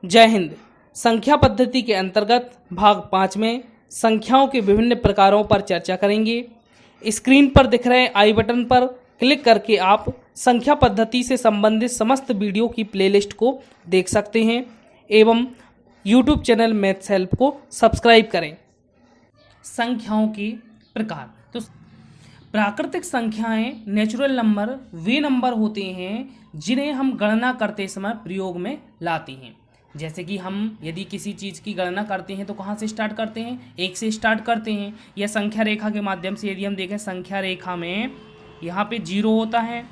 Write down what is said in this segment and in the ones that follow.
जय हिंद। संख्या पद्धति के अंतर्गत भाग 5 में संख्याओं के विभिन्न प्रकारों पर चर्चा करेंगे। स्क्रीन पर दिख रहे आई बटन पर क्लिक करके आप संख्या पद्धति से संबंधित समस्त वीडियो की प्लेलिस्ट को देख सकते हैं एवं यूट्यूब चैनल मैथ्स हेल्प को सब्सक्राइब करें। संख्याओं के प्रकार। तो प्राकृतिक संख्याएं नेचुरल नंबर वे नंबर होते हैं जिन्हें हम गणना करते समय प्रयोग में लाते हैं। जैसे कि हम यदि किसी चीज़ की गणना करते हैं तो कहाँ से स्टार्ट करते हैं? 1 से स्टार्ट करते हैं। या संख्या रेखा के माध्यम से यदि हम देखें, संख्या रेखा में यहाँ पे 0 होता है,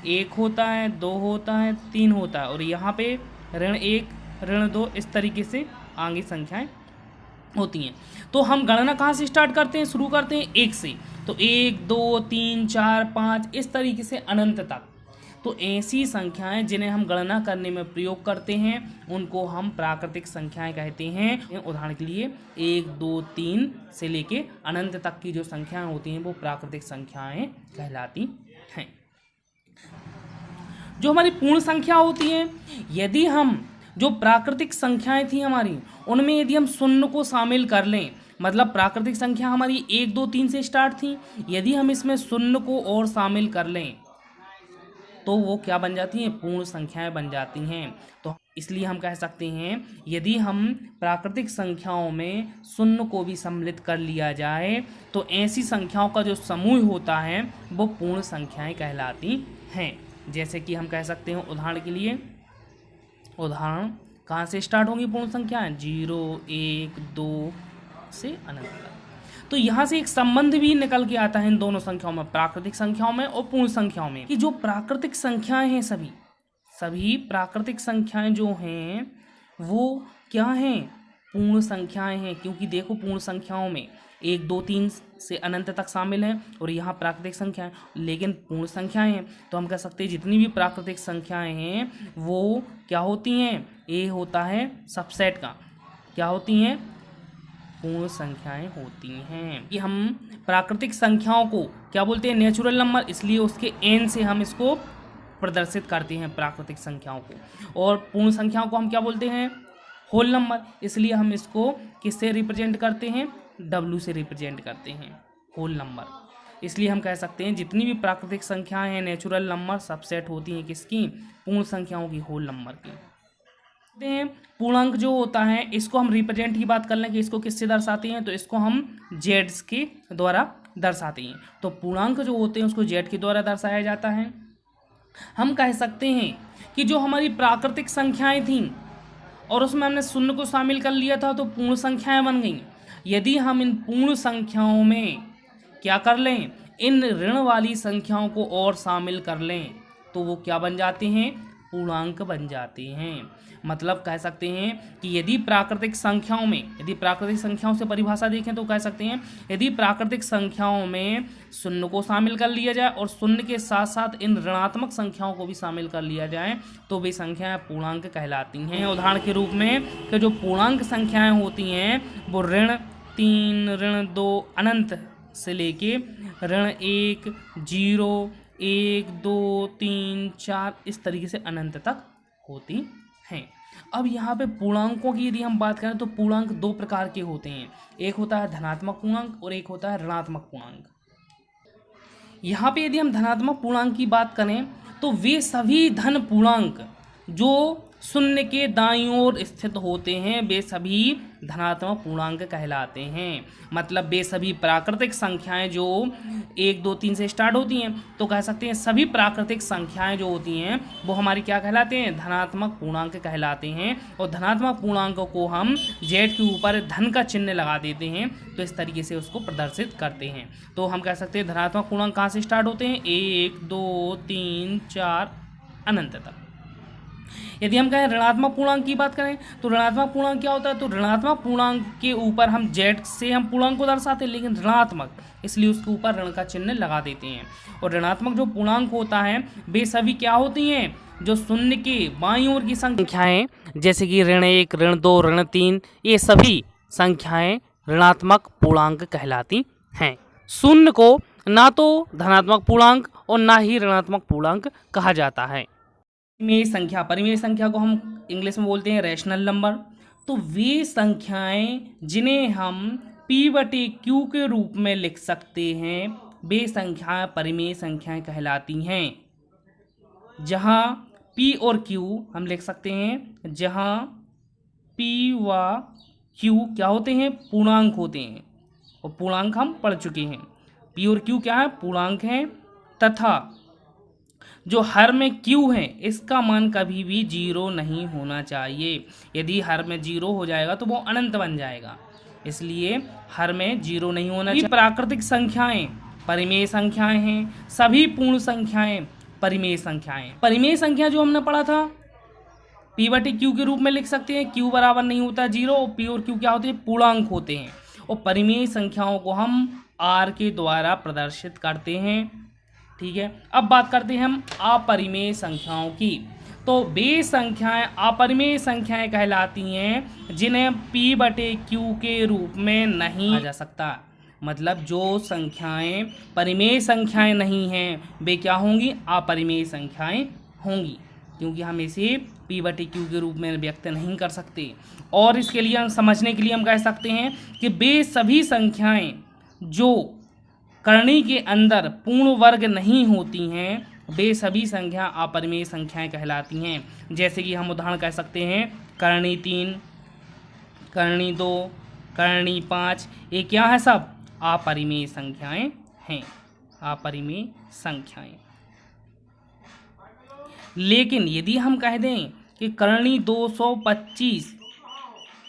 1 होता है, 2 होता है, 3 होता है और यहाँ पे ऋण 1 ऋण 2 इस तरीके से आगे संख्याएं होती हैं। तो हम गणना कहाँ से स्टार्ट करते हैं? शुरू करते हैं 1 से। तो 1 2 3 4 5 इस तरीके से अनंत तक। तो ऐसी संख्याएं जिन्हें हम गणना करने में प्रयोग करते हैं उनको हम प्राकृतिक संख्याएं कहते हैं। उदाहरण के लिए 1 2 3 से लेके अनंत तक की जो संख्याएं होती हैं वो प्राकृतिक संख्याएं कहलाती हैं। जो हमारी पूर्ण संख्या होती हैं, यदि हम जो प्राकृतिक संख्याएं थी हमारी उनमें यदि हम शून्य को शामिल कर लें, मतलब प्राकृतिक संख्या हमारी 1 2 3 से स्टार्ट थी, यदि हम इसमें शून्य को और शामिल कर लें तो वो क्या बन जाती हैं? पूर्ण संख्याएं बन जाती हैं। तो इसलिए हम कह सकते हैं यदि हम प्राकृतिक संख्याओं में शून्य को भी सम्मिलित कर लिया जाए तो ऐसी संख्याओं का जो समूह होता है वो पूर्ण संख्याएं कहलाती हैं। जैसे कि हम कह सकते हैं, उदाहरण के लिए, उदाहरण कहाँ से स्टार्ट होंगी पूर्ण संख्याएं? 0 1 2 से अनंत तक। तो यहाँ से एक संबंध भी निकल के आता है इन दोनों संख्याओं में, प्राकृतिक संख्याओं में और पूर्ण संख्याओं में, कि जो प्राकृतिक संख्याएं हैं सभी प्राकृतिक संख्याएं जो हैं वो क्या हैं? पूर्ण संख्याएं हैं। क्योंकि देखो, पूर्ण संख्याओं में 1 2 3 से अनंत तक शामिल हैं और यहाँ प्राकृतिक संख्याएं, लेकिन पूर्ण संख्याएं हैं। तो हम कह सकते हैं जितनी भी प्राकृतिक संख्याएं हैं वो क्या होती हैं? ए होता है सबसेट का, क्या होती हैं? पूर्ण संख्याएं होती हैं। कि हम प्राकृतिक संख्याओं को क्या बोलते हैं? नेचुरल नंबर, इसलिए उसके n से हम इसको प्रदर्शित करते हैं प्राकृतिक संख्याओं को। और पूर्ण संख्याओं को हम क्या बोलते हैं? होल नंबर, इसलिए हम इसको किससे रिप्रेजेंट करते हैं? w से रिप्रेजेंट करते हैं, होल नंबर। इसलिए हम कह सकते हैं जितनी भी प्राकृतिक संख्याएं हैं नेचुरल नंबर सबसेट होती हैं किसकी? पूर्ण संख्याओं की, होल नंबर की। पूर्णांक जो होता है इसको हम रिप्रेजेंट की बात कर लें कि इसको किससे दर्शाते हैं, तो इसको हम जेड्स के द्वारा दर्शाते हैं। तो पूर्णांक जो होते हैं उसको जेड के द्वारा दर्शाया जाता है। हम कह सकते हैं कि जो हमारी प्राकृतिक संख्याएं थीं और उसमें हमने शून्य को शामिल कर लिया था तो पूर्ण संख्याएं बन गई। यदि हम इन पूर्ण संख्याओं में क्या कर लें? इन ऋण वाली संख्याओं को और शामिल कर लें तो वो क्या बन जाते हैं? पूर्णांक बन जाते हैं। मतलब कह सकते हैं कि यदि प्राकृतिक संख्याओं से परिभाषा देखें तो कह सकते हैं यदि प्राकृतिक संख्याओं में शून्य को शामिल कर लिया जाए और शून्य के साथ साथ इन ऋणात्मक संख्याओं को भी शामिल कर लिया जाए तो वे संख्याएं पूर्णांक कहलाती हैं। उदाहरण के रूप में कि जो पूर्णांक संख्याएं होती हैं वो ऋण 3 ऋण 2 अनंत से लेके ऋण 1 0 1 2 3 4 इस तरीके से अनंत तक होती हैं। अब यहाँ पे पूर्णांकों की यदि हम बात करें तो पूर्णांक 2 प्रकार के होते हैं। एक होता है धनात्मक पूर्णांक और एक होता है ऋणात्मक पूर्णांक। यहाँ पे यदि हम धनात्मक पूर्णांक की बात करें तो वे सभी धन पूर्णांक जो शून्य के दाईं ओर स्थित होते हैं वे सभी धनात्मक पूर्णांक कहलाते हैं। मतलब वे सभी प्राकृतिक संख्याएं जो 1 2 3 से स्टार्ट होती हैं तो कह सकते हैं सभी प्राकृतिक संख्याएं जो होती हैं वो हमारी क्या कहलाते हैं? धनात्मक पूर्णांक कहलाते हैं। और धनात्मक पूर्णांक को हम जेड के ऊपर धन का चिन्ह लगा देते हैं तो इस तरीके से उसको प्रदर्शित करते हैं। तो हम कह सकते हैं धनात्मक पूर्णांक कहाँ से स्टार्ट होते हैं? 1 2 3 4 अनंत तक। यदि हम कहें ऋणात्मक पूर्णांक की बात करें तो ऋणात्मक पूर्णांक क्या होता है? तो ऋणात्मक पूर्णांक के ऊपर हम जेड से हम पूर्णांक को दर्शाते हैं, लेकिन ऋणात्मक इसलिए उसके ऊपर ऋण का चिन्ह लगा देते हैं। और ऋणात्मक जो पूर्णांक होता है वे सभी क्या होती हैं? जो शून्य के बाईं ओर की संख्याएं, जैसे कि ऋण 1 ऋण 2 ऋण 3, ये सभी संख्याएं ऋणात्मक पूर्णांक कहलाती हैं। शून्य को ना तो धनात्मक पूर्णांक और ना ही ऋणात्मक पूर्णांक कहा जाता है। परिमेय संख्या को हम इंग्लिश में बोलते हैं रैशनल नंबर। तो वे संख्याएं जिन्हें हम P/Q के रूप में लिख सकते हैं, वे संख्याएं परिमेय संख्याएं कहलाती हैं। जहां P और Q हम लिख सकते हैं, जहां P व Q क्या होते हैं, पूर्णांक होते हैं, और पूर्णांक हम पढ़ चुके हैं। P और Q क्या है, पूर्णांक हैं, तथा जो हर में Q है इसका मान कभी भी 0 नहीं होना चाहिए। यदि हर में 0 हो जाएगा तो वो अनंत बन जाएगा, इसलिए हर में 0 नहीं होना चाहिए। प्राकृतिक संख्याएं परिमेय संख्याएं हैं, सभी पूर्ण संख्याएं परिमेय संख्याएं। परिमेय संख्या जो हमने पढ़ा था P/Q के रूप में लिख सकते हैं, Q बराबर नहीं होता 0, और P और Q क्या होते हैं, पूर्णांक होते हैं, और परिमेय संख्याओं को हम R के द्वारा प्रदर्शित करते हैं। ठीक है, अब बात करते हैं हम अपरिमेय संख्याओं की। तो वे संख्याएं अपरिमेय संख्याएं कहलाती हैं जिन्हें P/Q के रूप में नहीं लिखा जा सकता। मतलब जो संख्याएं परिमेय संख्याएं नहीं हैं वे क्या होंगी, अपरिमेय संख्याएं होंगी, क्योंकि हम इसे P/Q के रूप में व्यक्त नहीं कर सकते। और इसके लिए हम समझने के लिए हम कह सकते हैं कि वे सभी संख्याएं जो करणी के अंदर पूर्ण वर्ग नहीं होती हैं, वे सभी संख्या अपरिमेय संख्याएं कहलाती हैं। जैसे कि हम उदाहरण कह सकते हैं करणी 3, करणी 2, करणी 5, ये क्या है, सब अपरिमेय संख्याएं हैं, अपरिमेय संख्याएं। लेकिन यदि हम कह दें कि करणी 225,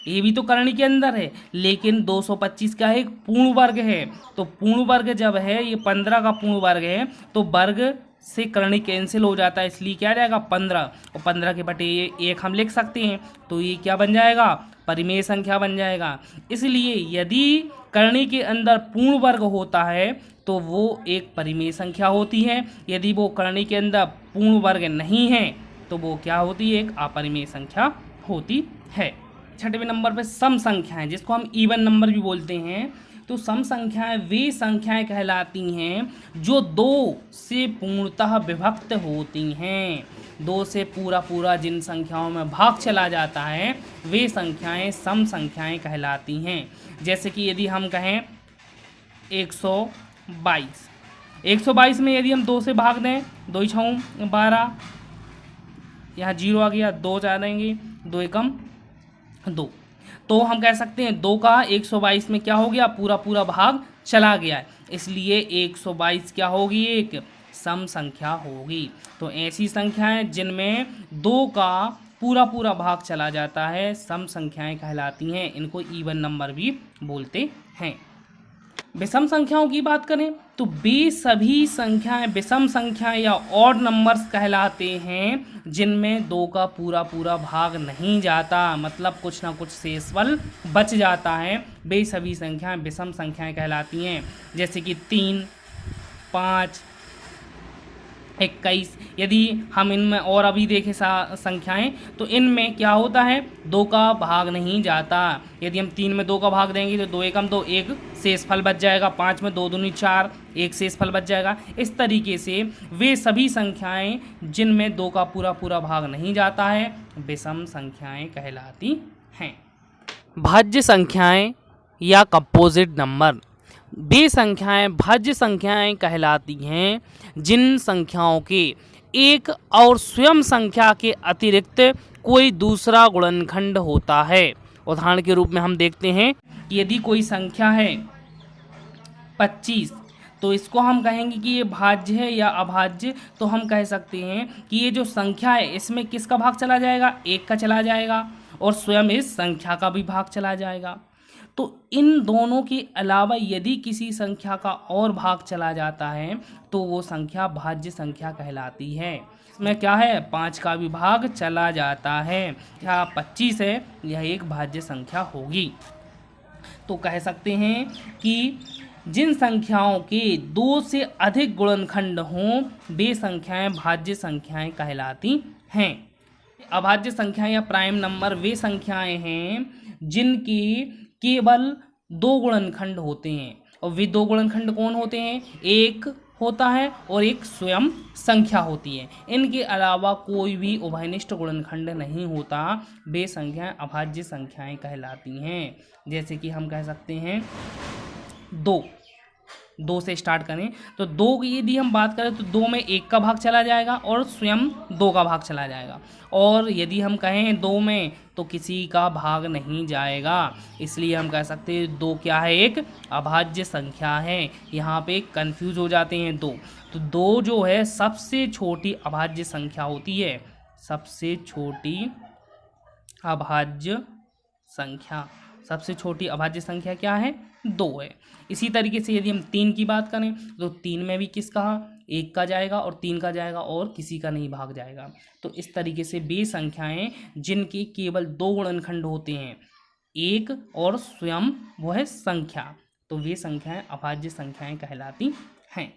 ये भी तो करणी के अंदर है, लेकिन 225 क्या है, एक पूर्ण वर्ग है। तो पूर्ण वर्ग जब है, ये 15 का पूर्ण वर्ग है, तो वर्ग से करणी कैंसिल हो जाता है, इसलिए क्या जाएगा 15, और 15 के बटे ये 1 हम लिख सकते हैं, तो ये क्या बन जाएगा, परिमेय संख्या बन जाएगा। इसलिए यदि करणी के अंदर पूर्ण वर्ग होता है तो वो एक परिमेय संख्या होती है। यदि वो करणी के अंदर पूर्ण वर्ग नहीं है तो वो क्या होती है, एक अपरिमेय संख्या होती है। छठवें नंबर पे सम संख्याएं, जिसको हम इवन नंबर भी बोलते हैं। तो सम संख्याएं वे संख्याएं कहलाती हैं जो 2 से पूर्णतः विभक्त होती हैं। 2 से पूरा जिन संख्याओं में भाग चला जाता है वे संख्याएं सम संख्याएं कहलाती हैं। जैसे कि यदि हम कहें 122 में यदि हम 2 से भाग दें, 2 6 12, यहाँ 0 आ गया, 2 जा देंगे, 2 एकम 2, तो हम कह सकते हैं 2 का 122 में क्या हो गया, पूरा भाग चला गया है, इसलिए 122 क्या होगी, एक सम संख्या होगी। तो ऐसी संख्याएं जिनमें 2 का पूरा भाग चला जाता है सम संख्याएं कहलाती हैं, इनको इवन नंबर भी बोलते हैं। विषम संख्याओं की बात करें तो वे सभी संख्याएं विषम संख्याएं या ऑड नंबर्स कहलाते हैं जिनमें 2 का पूरा भाग नहीं जाता, मतलब कुछ ना कुछ शेषफल बच जाता है, वे सभी संख्याएं विषम संख्याएं कहलाती हैं। जैसे कि 3, 5, 21। यदि हम इनमें और अभी देखें संख्याएं तो इनमें क्या होता है, 2 का भाग नहीं जाता। यदि हम 3 में 2 का भाग देंगे तो 2 एकम 2, 1 शेषफल बच जाएगा। 5 में 2 दूनी 4, 1 शेषफल बच जाएगा। इस तरीके से वे सभी संख्याएं जिनमें 2 का पूरा भाग नहीं जाता है विषम संख्याएं कहलाती हैं। भाज्य संख्याएं या कंपोजिट नंबर, वे संख्याएं भाज्य संख्याएं कहलाती हैं जिन संख्याओं के एक और स्वयं संख्या के अतिरिक्त कोई दूसरा गुणनखंड होता है। उदाहरण के रूप में हम देखते हैं कि यदि कोई संख्या है 25, तो इसको हम कहेंगे कि ये भाज्य है या अभाज्य। तो हम कह सकते हैं कि ये जो संख्या है इसमें किसका भाग चला जाएगा, 1 का चला जाएगा, और स्वयं इस संख्या का भी भाग चला जाएगा। तो इन दोनों के अलावा यदि किसी संख्या का और भाग चला जाता है तो वो संख्या भाज्य संख्या कहलाती है। इसमें क्या है, 5 का भी भाग चला जाता है, या 25 है, यह एक भाज्य संख्या होगी। तो कह सकते हैं कि जिन संख्याओं के 2 से अधिक गुणनखंड हों वे संख्याएं भाज्य संख्याएं कहलाती हैं। अभाज्य संख्याएं या प्राइम नंबर वे संख्याएं हैं जिनकी केवल 2 गुणनखंड होते हैं, और वे 2 गुणनखंड कौन होते हैं, 1 होता है और एक स्वयं संख्या होती है। इनके अलावा कोई भी उभयनिष्ठ गुणनखंड नहीं होता, वे संख्याएं अभाज्य संख्याएं कहलाती हैं। जैसे कि हम कह सकते हैं दो से स्टार्ट करें तो दो की यदि हम बात करें तो दो में एक का भाग चला जाएगा और स्वयं दो का भाग चला जाएगा, और यदि हम कहें दो में तो किसी का भाग नहीं जाएगा, इसलिए हम कह सकते हैं दो क्या है, एक अभाज्य संख्या है। यहाँ पे कंफ्यूज हो जाते हैं दो, तो दो जो है सबसे छोटी अभाज्य संख्या होती है, सबसे छोटी अभाज्य संख्या, सबसे छोटी अभाज्य संख्या क्या है, दो है। इसी तरीके से यदि हम तीन की बात करें तो तीन में भी किसका, एक का जाएगा और तीन का जाएगा और किसी का नहीं भाग जाएगा। तो इस तरीके से वे संख्याएं जिनके केवल दो गुणनखंड होते हैं, एक और स्वयं वो है संख्या, तो वे संख्याएं अभाज्य संख्याएं कहलाती हैं।